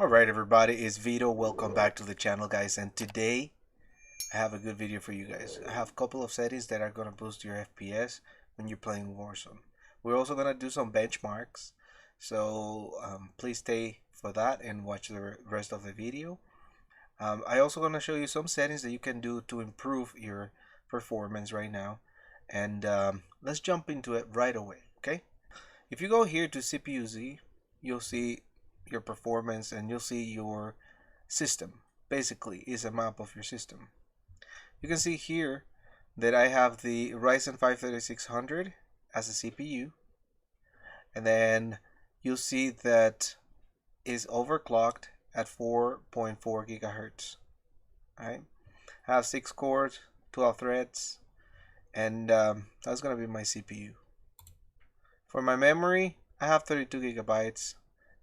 Alright everybody, it's Vito. Welcome back to the channel, guys, and today I have a good video for you guys. I have a couple of settings that are going to boost your FPS when you're playing Warzone. We're also going to do some benchmarks, so please stay for that and watch the rest of the video. I also going to show you some settings that you can do to improve your performance right now, and let's jump into it right away. Okay, if you go here to CPU-Z, you'll see your performance and you'll see your system. Basically is a map of your system. You can see here that I have the Ryzen 5 3600 as a CPU, and then you'll see that is overclocked at 4.4 gigahertz. Right, I have 6 cores, 12 threads, and that's gonna be my CPU. For my memory, I have 32 gigabytes,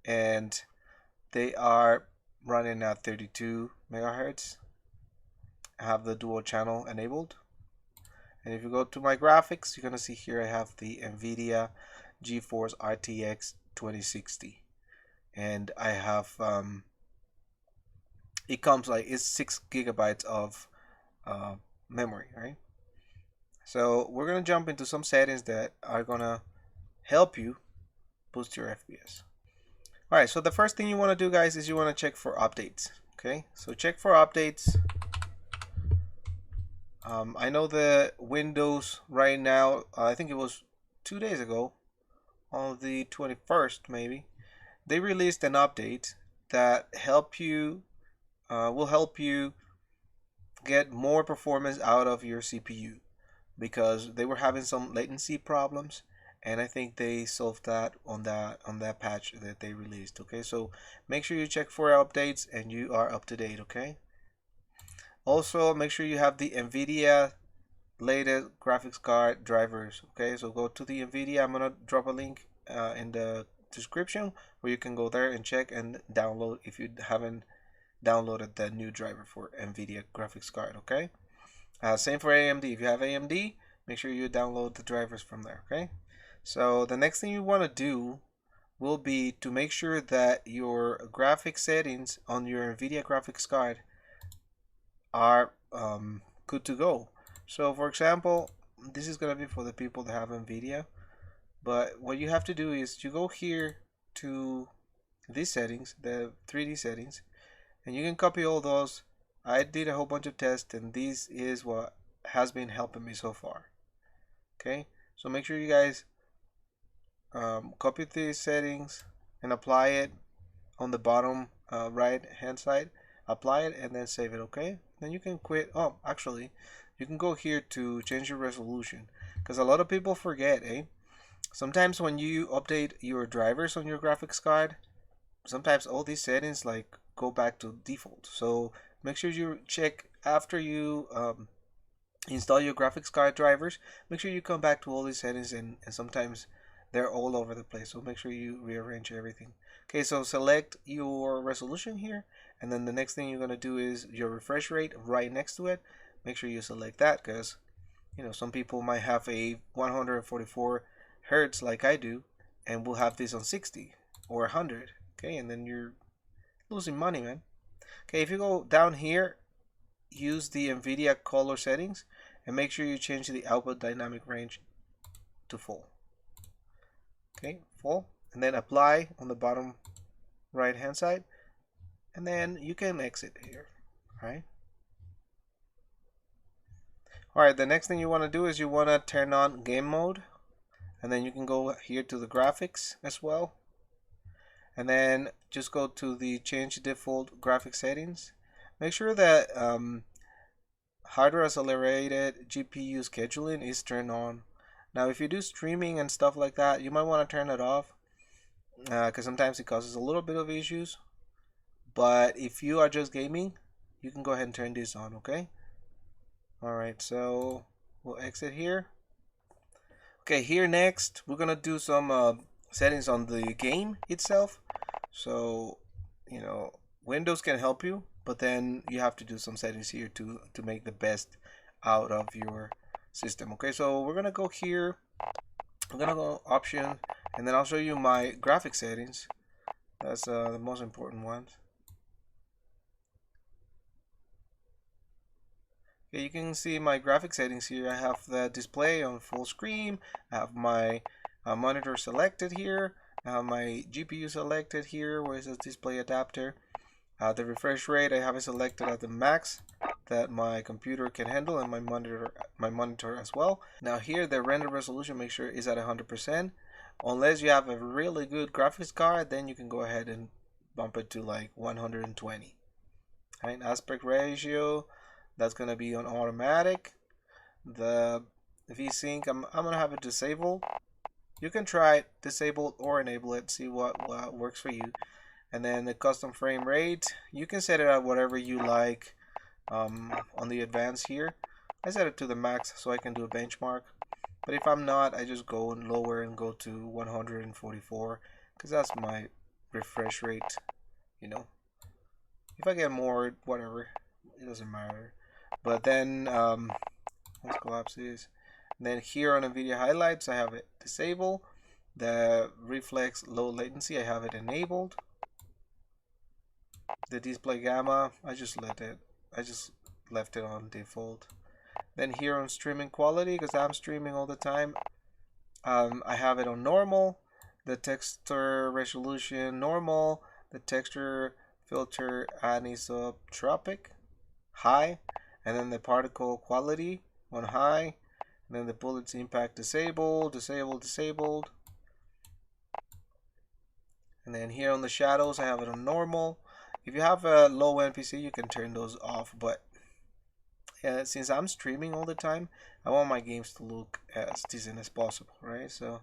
and they are running at 32 megahertz. I have the dual channel enabled, and if you go to my graphics, you're gonna see here I have the Nvidia GeForce RTX 2060, and I have it comes like it's 6 gigabytes of memory, right? So we're gonna jump into some settings that are gonna help you boost your FPS. Alright, so the first thing you want to do, guys, is you want to check for updates. Okay, so check for updates. I know the Windows right now, I think it was 2 days ago, on the 21st maybe, they released an update that will help you get more performance out of your CPU, because they were having some latency problems, and I think they solved that on that patch that they released. Okay, so make sure you check for updates and you are up to date. Okay, also make sure you have the Nvidia latest graphics card drivers. Okay, so go to the Nvidia. I'm gonna drop a link in the description where you can go there and check and download if you haven't downloaded the new driver for Nvidia graphics card. Okay, same for AMD. If you have AMD, make sure you download the drivers from there. Okay, so the next thing you want to do will be to make sure that your graphic settings on your Nvidia graphics card are good to go. So for example, this is going to be for the people that have Nvidia, but what you have to do is you go here to these settings, the 3D settings, and you can copy all those. I did a whole bunch of tests, and this is what has been helping me so far. Okay, so make sure you guys copy these settings and apply it on the bottom right hand side. Apply it and then save it. Okay, then you can quit. Oh, actually, you can go here to change your resolution, because a lot of people forget, sometimes when you update your drivers on your graphics card, sometimes all these settings like go back to default. So make sure you check after you install your graphics card drivers. Make sure you come back to all these settings, and sometimes they're all over the place, so make sure you rearrange everything. Okay, so select your resolution here, and then the next thing you're going to do is your refresh rate right next to it. Make sure you select that, because some people might have a 144 hertz like I do, and will have this on 60 or 100. Okay, and then you're losing money, man. Okay, if you go down here, use the Nvidia color settings and make sure you change the output dynamic range to full. Okay, full, and then apply on the bottom right hand side, and then you can exit here. Right. Alright, the next thing you want to do is you want to turn on game mode, and then you can go here to the graphics as well, and then just go to the change default graphic settings. Make sure that hardware accelerated GPU scheduling is turned on. Now if you do streaming and stuff like that, you might want to turn it off, because sometimes it causes a little bit of issues. But if you are just gaming, you can go ahead and turn this on. Okay, alright, so we'll exit here. Okay, here next we're gonna do some settings on the game itself. So Windows can help you, but then you have to do some settings here to make the best out of your system. Okay, so we're gonna go here, I'm gonna go option, and then I'll show you my graphic settings. That's the most important ones. Okay, you can see my graphic settings here. I have the display on full screen. I have my monitor selected here. I have my GPU selected here, where it says display adapter. The refresh rate, I have it selected at the max that my computer can handle, and my monitor as well. Now here, the render resolution, make sure is at 100%. Unless you have a really good graphics card, then you can go ahead and bump it to like 120. Right, aspect ratio, that's gonna be on automatic. The VSync, I'm gonna have it disabled. You can try it disabled or enable it, see what works for you. And then the custom frame rate, you can set it at whatever you like. On the advanced here, I set it to the max so I can do a benchmark. But if I'm not, I just go lower and go to 144 because that's my refresh rate. You know, if I get more, whatever, it doesn't matter. But then let's collapse this. Then here on Nvidia highlights, I have it disabled. The reflex low latency, I have it enabled. The display gamma, I just left it on default. Then here on streaming quality, because I'm streaming all the time, I have it on normal. The texture resolution normal. The texture filter anisotropic high, and then the particle quality on high, and then the bullets impact disabled. And then here on the shadows, I have it on normal. If you have a low NPC, you can turn those off, but since I'm streaming all the time, I want my games to look as decent as possible, right? So,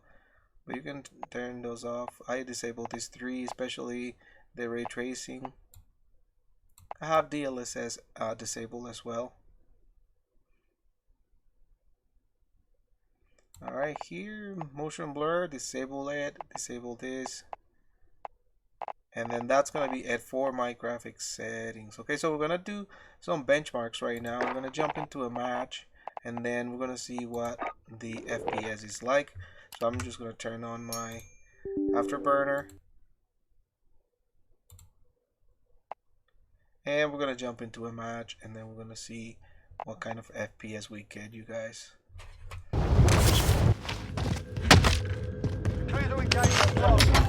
but you can turn those off. I disable these three, especially the ray tracing. I have DLSS disabled as well. Alright, here, motion blur, disable it, disable this. And then that's going to be it for my graphics settings. Okay, so we're going to do some benchmarks right now. We're going to jump into a match, and then we're going to see what the FPS is like. So I'm just going to turn on my Afterburner. And we're going to jump into a match, and then we're going to see what kind of FPS we get, you guys. Clear to engage the